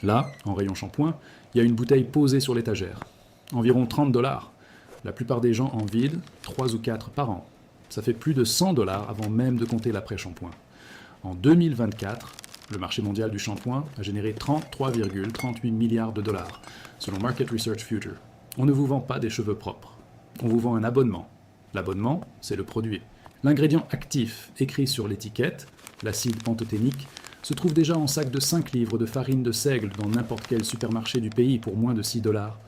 Là, en rayon shampoing, il y a une bouteille posée sur l'étagère. Environ 30 dollars. La plupart des gens en vident 3 ou 4 par an. Ça fait plus de 100 dollars avant même de compter l'après-shampoing. En 2024, le marché mondial du shampoing a généré 33,38 milliards de dollars, selon Market Research Future. On ne vous vend pas des cheveux propres. On vous vend un abonnement. L'abonnement, c'est le produit. L'ingrédient actif écrit sur l'étiquette, l'acide pantothénique, se trouve déjà en sac de 5 livres de farine de seigle dans n'importe quel supermarché du pays pour moins de 6 dollars.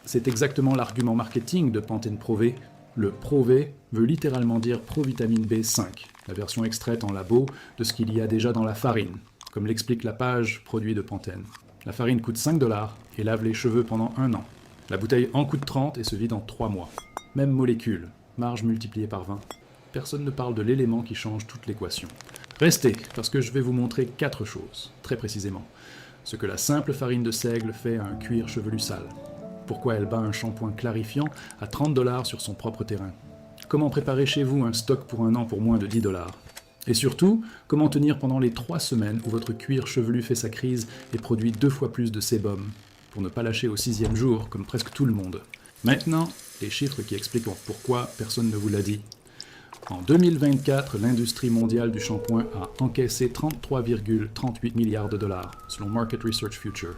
C'est exactement l'argument marketing de Pantene Pro-V. Le Pro-V veut littéralement dire provitamine B5, la version extraite en labo de ce qu'il y a déjà dans la farine, comme l'explique la page produit de Pantene. La farine coûte 5 dollars et lave les cheveux pendant 1 an. La bouteille en coûte 30 et se vide en 3 mois. Même molécule, marge multipliée par 20. Personne ne parle de l'élément qui change toute l'équation. Restez, parce que je vais vous montrer 4 choses, très précisément. Ce que la simple farine de seigle fait à un cuir chevelu sale. Pourquoi elle bat un shampoing clarifiant à 30 dollars sur son propre terrain. Comment préparer chez vous un stock pour 1 an pour moins de 10 dollars. Et surtout, comment tenir pendant les 3 semaines où votre cuir chevelu fait sa crise et produit 2 fois plus de sébum, pour ne pas lâcher au 6e jour, comme presque tout le monde. Maintenant, les chiffres qui expliquent pourquoi personne ne vous l'a dit. En 2024, l'industrie mondiale du shampoing a encaissé 33,38 milliards de dollars, selon Market Research Future.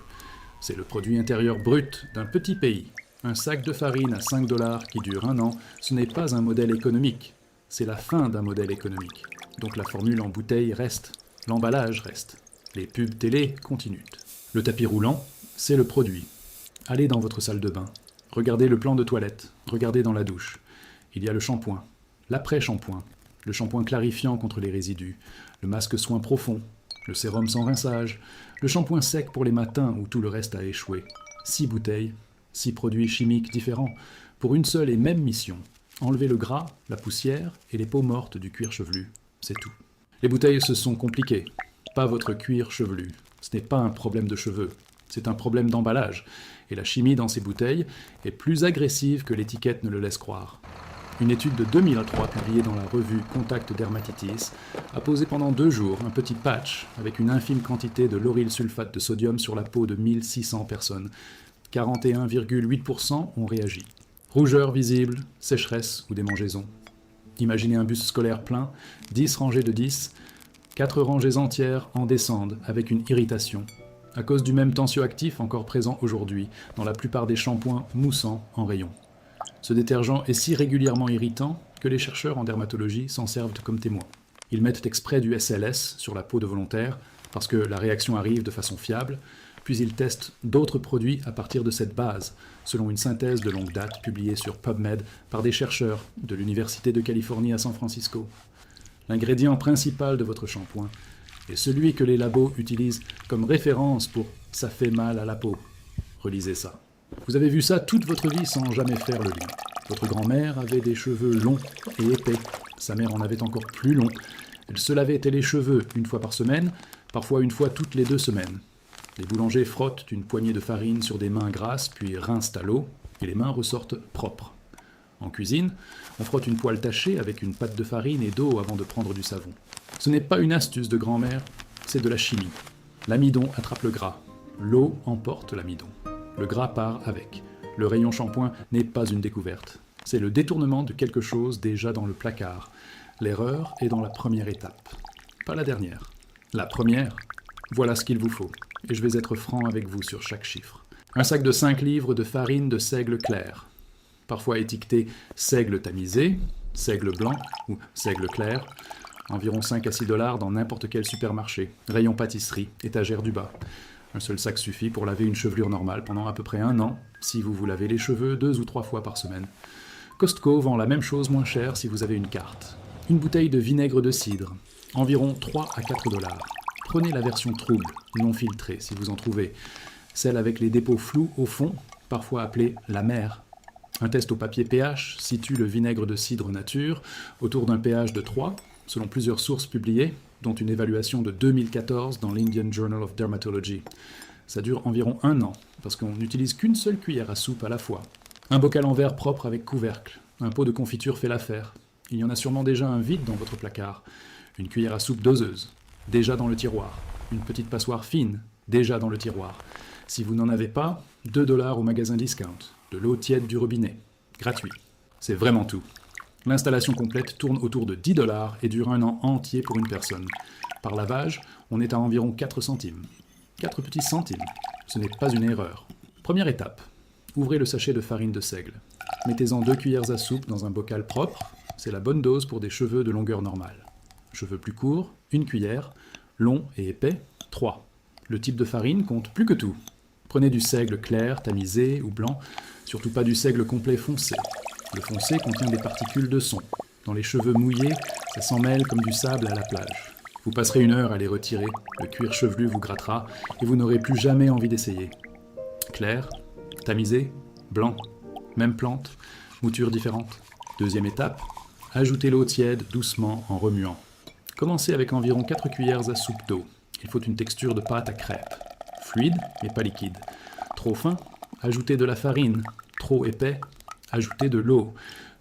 C'est le produit intérieur brut d'un petit pays. Un sac de farine à 5 dollars qui dure 1 an, ce n'est pas un modèle économique. C'est la fin d'un modèle économique. Donc la formule en bouteille reste, l'emballage reste. Les pubs télé continuent. Le tapis roulant, c'est le produit. Allez dans votre salle de bain. Regardez le plan de toilette. Regardez dans la douche. Il y a le shampoing. L'après-shampoing, le shampoing clarifiant contre les résidus, le masque soin profond, le sérum sans rinçage, le shampoing sec pour les matins où tout le reste a échoué. 6 bouteilles, 6 produits chimiques différents, pour une seule et même mission. Enlever le gras, la poussière et les peaux mortes du cuir chevelu. C'est tout. Les bouteilles se sont compliquées. Pas votre cuir chevelu. Ce n'est pas un problème de cheveux. C'est un problème d'emballage. Et la chimie dans ces bouteilles est plus agressive que l'étiquette ne le laisse croire. Une étude de 2003 publiée dans la revue Contact Dermatitis a posé pendant 2 jours un petit patch avec une infime quantité de lauryl sulfate de sodium sur la peau de 1600 personnes. 41,8% ont réagi. Rougeur visible, sécheresse ou démangeaison. Imaginez un bus scolaire plein, 10 rangées de 10, 4 rangées entières en descendent avec une irritation, à cause du même tensioactif encore présent aujourd'hui dans la plupart des shampoings moussants en rayon. Ce détergent est si régulièrement irritant que les chercheurs en dermatologie s'en servent comme témoins. Ils mettent exprès du SLS sur la peau de volontaires parce que la réaction arrive de façon fiable, puis ils testent d'autres produits à partir de cette base, selon une synthèse de longue date publiée sur PubMed par des chercheurs de l'Université de Californie à San Francisco. L'ingrédient principal de votre shampoing est celui que les labos utilisent comme référence pour « ça fait mal à la peau ». Relisez ça. Vous avez vu ça toute votre vie sans jamais faire le lien. Votre grand-mère avait des cheveux longs et épais. Sa mère en avait encore plus longs. Elle se lavait les cheveux 1 fois par semaine, parfois 1 fois toutes les 2 semaines. Les boulangers frottent une poignée de farine sur des mains grasses, puis rincent à l'eau, et les mains ressortent propres. En cuisine, on frotte une poêle tachée avec une pâte de farine et d'eau avant de prendre du savon. Ce n'est pas une astuce de grand-mère, c'est de la chimie. L'amidon attrape le gras. L'eau emporte l'amidon. Le gras part avec. Le rayon shampoing n'est pas une découverte. C'est le détournement de quelque chose déjà dans le placard. L'erreur est dans la première étape. Pas la dernière. La première, voilà ce qu'il vous faut. Et je vais être franc avec vous sur chaque chiffre. Un sac de 5 livres de farine de seigle clair. Parfois étiqueté seigle tamisé, seigle blanc ou seigle clair. Environ 5 à 6 dollars dans n'importe quel supermarché. Rayon pâtisserie, étagère du bas. Un seul sac suffit pour laver une chevelure normale pendant à peu près 1 an, si vous vous lavez les cheveux 2 ou 3 fois par semaine. Costco vend la même chose moins cher si vous avez une carte. Une bouteille de vinaigre de cidre, environ 3 à 4 dollars. Prenez la version trouble, non filtrée, si vous en trouvez. Celle avec les dépôts flous au fond, parfois appelée la mer. Un test au papier pH situe le vinaigre de cidre nature autour d'un pH de 3, selon plusieurs sources publiées, dont une évaluation de 2014 dans l'Indian Journal of Dermatology. Ça dure environ 1 an, parce qu'on n'utilise qu'une seule cuillère à soupe à la fois. Un bocal en verre propre avec couvercle. Un pot de confiture fait l'affaire. Il y en a sûrement déjà un vide dans votre placard. Une cuillère à soupe doseuse. Déjà dans le tiroir. Une petite passoire fine. déjà dans le tiroir. Si vous n'en avez pas, 2 $ au magasin Discount. De l'eau tiède du robinet. Gratuit. C'est vraiment tout. L'installation complète tourne autour de 10 $ et dure un an entier pour une personne. Par lavage, on est à environ 4 centimes. 4 petits centimes. Ce n'est pas une erreur. Première étape. Ouvrez le sachet de farine de seigle. Mettez-en 2 cuillères à soupe dans un bocal propre. C'est la bonne dose pour des cheveux de longueur normale. Cheveux plus courts, 1 cuillère. Long et épais, 3. Le type de farine compte plus que tout. Prenez du seigle clair, tamisé ou blanc, surtout pas du seigle complet foncé. Le foncé contient des particules de son. Dans les cheveux mouillés, ça s'en mêle comme du sable à la plage. Vous passerez 1 heure à les retirer, le cuir chevelu vous grattera et vous n'aurez plus jamais envie d'essayer. Clair, tamisé, blanc, même plante, mouture différente. Deuxième étape, ajoutez l'eau tiède doucement en remuant. Commencez avec environ 4 cuillères à soupe d'eau. Il faut une texture de pâte à crêpes. Fluide, mais pas liquide. Trop fin, ajoutez de la farine. Trop épais, ajoutez de l'eau.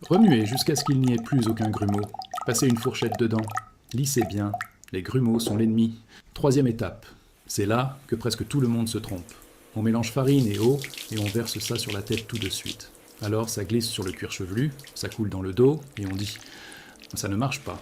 Remuez jusqu'à ce qu'il n'y ait plus aucun grumeau. Passez une fourchette dedans. Lissez bien. Les grumeaux sont l'ennemi. Troisième étape. C'est là que presque tout le monde se trompe. On mélange farine et eau et on verse ça sur la tête tout de suite. Alors ça glisse sur le cuir chevelu, ça coule dans le dos et on dit « ça ne marche pas ».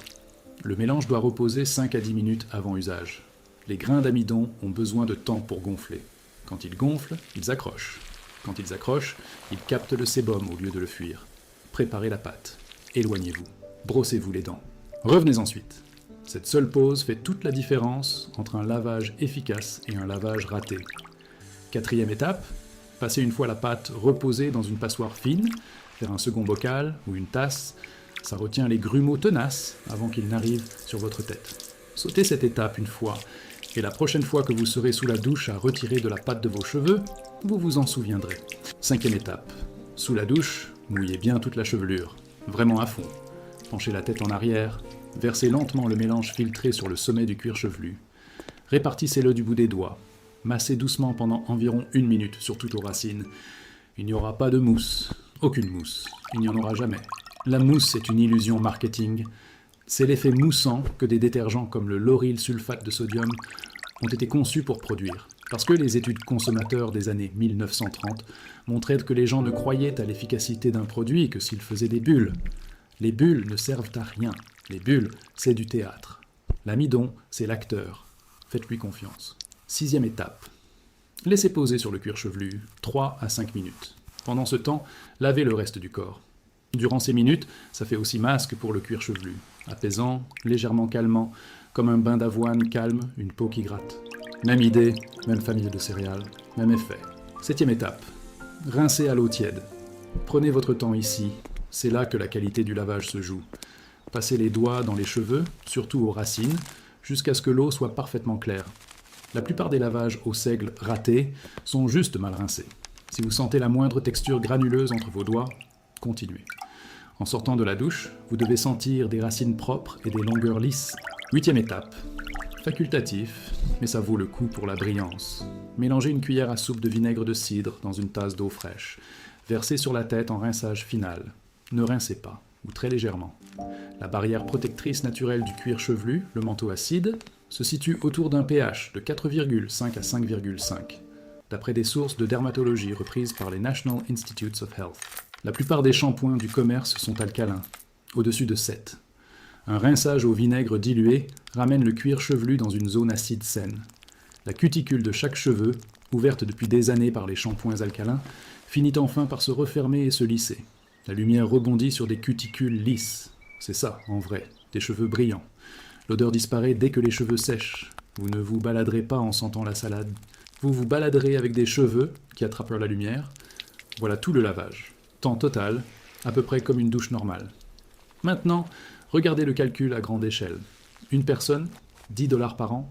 Le mélange doit reposer 5 à 10 minutes avant usage. Les grains d'amidon ont besoin de temps pour gonfler. Quand ils gonflent, ils accrochent. Quand ils accrochent, ils captent le sébum au lieu de le fuir. Préparez la pâte. Éloignez-vous. Brossez-vous les dents. Revenez ensuite. Cette seule pause fait toute la différence entre un lavage efficace et un lavage raté. Quatrième étape, passez une fois la pâte reposée dans une passoire fine, vers un second bocal ou une tasse. Ça retient les grumeaux tenaces avant qu'ils n'arrivent sur votre tête. Sautez cette étape une fois, et la prochaine fois que vous serez sous la douche à retirer de la pâte de vos cheveux, vous vous en souviendrez. Cinquième étape. Sous la douche, mouillez bien toute la chevelure, vraiment à fond. Penchez la tête en arrière, versez lentement le mélange filtré sur le sommet du cuir chevelu. Répartissez-le du bout des doigts. Massez doucement pendant environ 1 minute sur toutes aux racines. Il n'y aura pas de mousse, aucune mousse, il n'y en aura jamais. La mousse est une illusion marketing. C'est l'effet moussant que des détergents comme le lauryl sulfate de sodium ont été conçus pour produire. Parce que les études consommateurs des années 1930 montraient que les gens ne croyaient à l'efficacité d'un produit que s'il faisait des bulles. Les bulles ne servent à rien. Les bulles, c'est du théâtre. L'amidon, c'est l'acteur. Faites-lui confiance. Sixième étape. Laissez poser sur le cuir chevelu 3 à 5 minutes. Pendant ce temps, lavez le reste du corps. Durant ces minutes, ça fait aussi masque pour le cuir chevelu. Apaisant, légèrement calmant, comme un bain d'avoine calme, une peau qui gratte. Même idée, même famille de céréales, même effet. Septième étape. Rincez à l'eau tiède. Prenez votre temps ici, c'est là que la qualité du lavage se joue. Passez les doigts dans les cheveux, surtout aux racines, jusqu'à ce que l'eau soit parfaitement claire. La plupart des lavages au seigle ratés sont juste mal rincés. Si vous sentez la moindre texture granuleuse entre vos doigts, continuez. En sortant de la douche, vous devez sentir des racines propres et des longueurs lisses. Huitième étape. Facultatif, mais ça vaut le coup pour la brillance. Mélangez une cuillère à soupe de vinaigre de cidre dans une tasse d'eau fraîche. Versez sur la tête en rinçage final. Ne rincez pas, ou très légèrement. La barrière protectrice naturelle du cuir chevelu, le manteau acide, se situe autour d'un pH de 4,5 à 5,5, d'après des sources de dermatologie reprises par les National Institutes of Health. La plupart des shampoings du commerce sont alcalins, au-dessus de 7. Un rinçage au vinaigre dilué ramène le cuir chevelu dans une zone acide saine. La cuticule de chaque cheveu, ouverte depuis des années par les shampoings alcalins, finit enfin par se refermer et se lisser. La lumière rebondit sur des cuticules lisses. C'est ça, en vrai, des cheveux brillants. L'odeur disparaît dès que les cheveux sèchent. Vous ne vous baladerez pas en sentant la salade. Vous vous baladerez avec des cheveux qui attrapent la lumière. Voilà tout le lavage. Temps total, à peu près comme une douche normale. Maintenant, regardez le calcul à grande échelle. Une personne, 10 $ par an.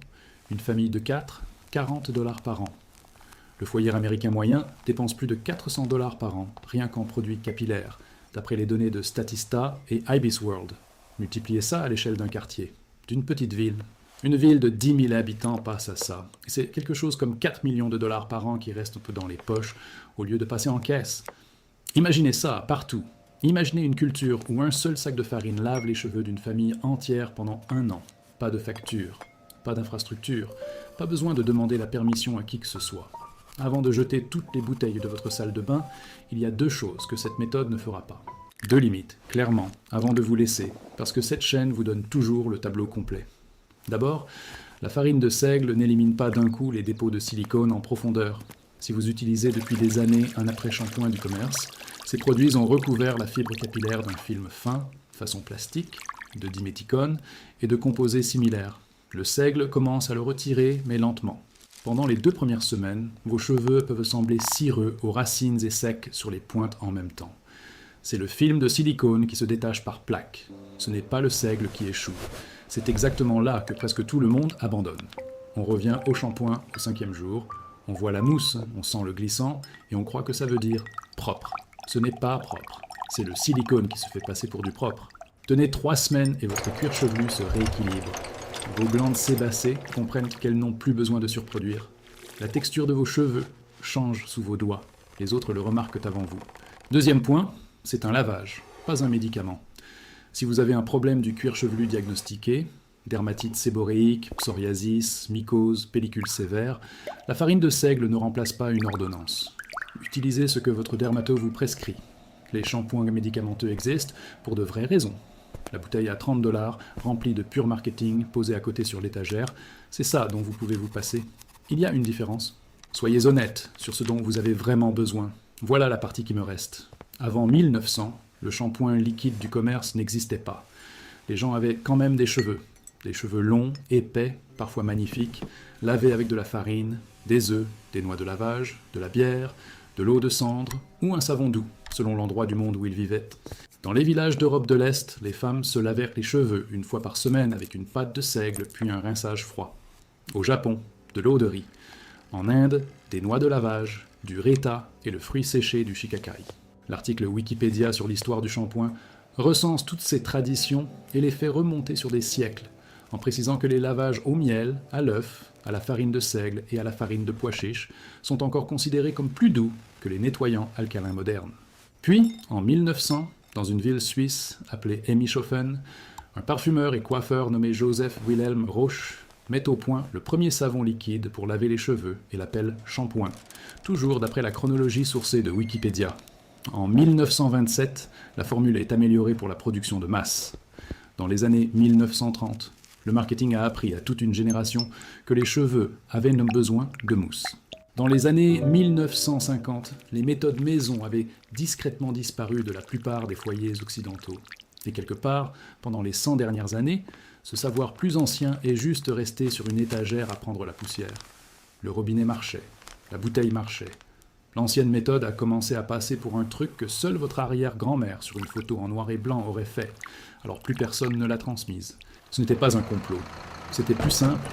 Une famille de 4, 40 $ par an. Le foyer américain moyen dépense plus de 400 $ par an, rien qu'en produits capillaires, d'après les données de Statista et IBISWorld. Multipliez ça à l'échelle d'un quartier, d'une petite ville. Une ville de 10 000 habitants passe à ça. Et c'est quelque chose comme 4 millions de dollars par an qui restent un peu dans les poches, au lieu de passer en caisse. Imaginez ça, partout. Imaginez une culture où un seul sac de farine lave les cheveux d'une famille entière pendant 1 an. Pas de facture. pas d'infrastructure, pas besoin de demander la permission à qui que ce soit. Avant de jeter toutes les bouteilles de votre salle de bain, il y a 2 choses que cette méthode ne fera pas. 2 limites, clairement, avant de vous laisser, parce que cette chaîne vous donne toujours le tableau complet. D'abord, la farine de seigle n'élimine pas d'un coup les dépôts de silicone en profondeur. Si vous utilisez depuis des années un après-shampoing du commerce, ces produits ont recouvert la fibre capillaire d'un film fin, façon plastique, de diméthicone et de composés similaires. Le seigle commence à le retirer, mais lentement. Pendant les 2 premières semaines, vos cheveux peuvent sembler cireux aux racines et secs sur les pointes en même temps. C'est le film de silicone qui se détache par plaques. Ce n'est pas le seigle qui échoue. C'est exactement là que presque tout le monde abandonne. On revient au shampoing au 5e jour, on voit la mousse, on sent le glissant, et on croit que ça veut dire propre. Ce n'est pas propre. C'est le silicone qui se fait passer pour du propre. Tenez 3 semaines et votre cuir chevelu se rééquilibre. Vos glandes sébacées comprennent qu'elles n'ont plus besoin de surproduire. La texture de vos cheveux change sous vos doigts. Les autres le remarquent avant vous. 2e point, c'est un lavage, pas un médicament. Si vous avez un problème du cuir chevelu diagnostiqué, dermatite séboréique, psoriasis, mycose, pellicule sévère, la farine de seigle ne remplace pas une ordonnance. Utilisez ce que votre dermato vous prescrit. Les shampoings médicamenteux existent pour de vraies raisons. La bouteille à 30 $, remplie de pur marketing, posée à côté sur l'étagère, c'est ça dont vous pouvez vous passer. Il y a une différence. Soyez honnête sur ce dont vous avez vraiment besoin. Voilà la partie qui me reste. Avant 1900, le shampoing liquide du commerce n'existait pas. Les gens avaient quand même des cheveux longs, épais, parfois magnifiques, lavés avec de la farine, des œufs, des noix de lavage, de la bière, de l'eau de cendre ou un savon doux, selon l'endroit du monde où ils vivaient. Dans les villages d'Europe de l'Est, les femmes se lavèrent les cheveux 1 fois par semaine avec une pâte de seigle puis un rinçage froid. Au Japon, de l'eau de riz. En Inde, des noix de lavage, du reta et le fruit séché du shikakari. L'article Wikipédia sur l'histoire du shampoing recense toutes ces traditions et les fait remonter sur des siècles, en précisant que les lavages au miel, à l'œuf, à la farine de seigle et à la farine de pois chiche sont encore considérés comme plus doux que les nettoyants alcalins modernes. Puis, en 1900, dans une ville suisse appelée Emmishofen, un parfumeur et coiffeur nommé Joseph Wilhelm Rauch met au point le premier savon liquide pour laver les cheveux et l'appelle shampoing, toujours d'après la chronologie sourcée de Wikipédia. En 1927, la formule est améliorée pour la production de masse. Dans les années 1930, le marketing a appris à toute une génération que les cheveux avaient besoin de mousse. Dans les années 1950, les méthodes maison avaient discrètement disparu de la plupart des foyers occidentaux. Et quelque part, pendant les 100 dernières années, ce savoir plus ancien est juste resté sur une étagère à prendre la poussière. Le robinet marchait, la bouteille marchait. L'ancienne méthode a commencé à passer pour un truc que seule votre arrière-grand-mère sur une photo en noir et blanc aurait fait, alors plus personne ne l'a transmise. Ce n'était pas un complot, c'était plus simple.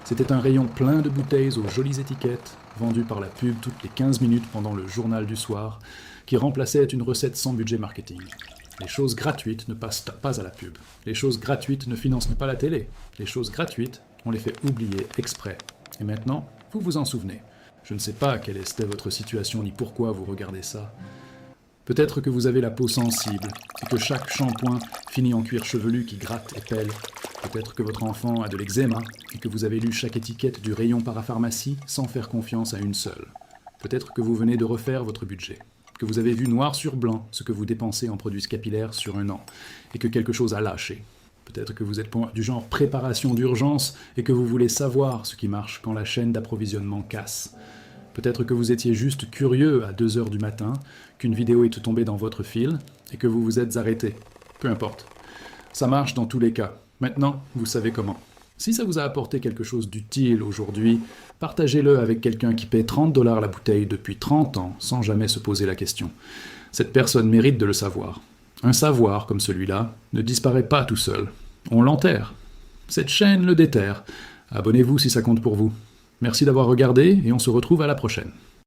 C'était un rayon plein de bouteilles aux jolies étiquettes, vendues par la pub toutes les 15 minutes pendant le journal du soir, qui remplaçait une recette sans budget marketing. Les choses gratuites ne passent pas à la pub. Les choses gratuites ne financent pas la télé. Les choses gratuites, on les fait oublier exprès. Et maintenant, vous vous en souvenez. Je ne sais pas quelle était votre situation ni pourquoi vous regardez ça. Peut-être que vous avez la peau sensible, et que chaque shampoing finit en cuir chevelu qui gratte et pèle. Peut-être que votre enfant a de l'eczéma, et que vous avez lu chaque étiquette du rayon parapharmacie sans faire confiance à une seule. Peut-être que vous venez de refaire votre budget, que vous avez vu noir sur blanc ce que vous dépensez en produits capillaires sur un an, et que quelque chose a lâché. Peut-être que vous êtes du genre préparation d'urgence, et que vous voulez savoir ce qui marche quand la chaîne d'approvisionnement casse. Peut-être que vous étiez juste curieux à 2 heures du matin, qu'une vidéo est tombée dans votre fil, et que vous vous êtes arrêté. Peu importe. Ça marche dans tous les cas. Maintenant, vous savez comment. Si ça vous a apporté quelque chose d'utile aujourd'hui, partagez-le avec quelqu'un qui paie 30 $ la bouteille depuis 30 ans sans jamais se poser la question. Cette personne mérite de le savoir. Un savoir comme celui-là ne disparaît pas tout seul. On l'enterre. Cette chaîne le déterre. Abonnez-vous si ça compte pour vous. Merci d'avoir regardé et on se retrouve à la prochaine.